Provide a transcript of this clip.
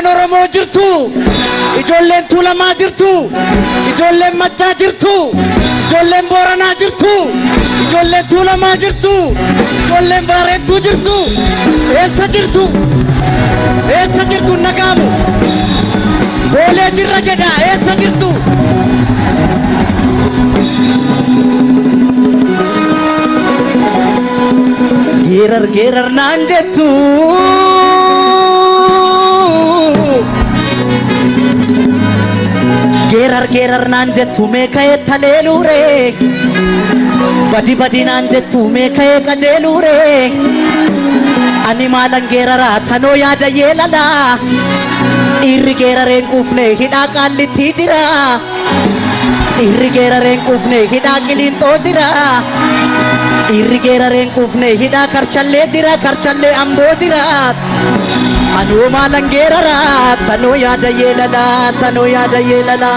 Ijoolleen Oromoo jirtu, ijoolleen Tuulamaa jirtu, ijoolleen Maccaa jirtu, ijoolleen Booranaa jirtu, ijoolleen Tuulamaa jirtu, ijoolleen Baareettuu jirtu. Eessa jirtu? Eessa jirtu nagaamu? Boolee jirra jedha eessa jirtu? Geerar geerar naan jettu. Geerar geerar naan jettu meeqa eettaleelure. Badi badi naan jettu meeqa eeqajeelure. Ani maalan geeraraa tanoo yaada yeelala. Dhiirri geerareen quufne hidhaa qaallitti jira. Dhiirri geerareen quufne hidhaa qiliinxoo jira. Dhiirri geerareen quufne hidhaa karchallee jira. Karchallee amboo jira. Anoo maalan geeraraa tanoo yaada yeelala. Tanoo yaada yeelala.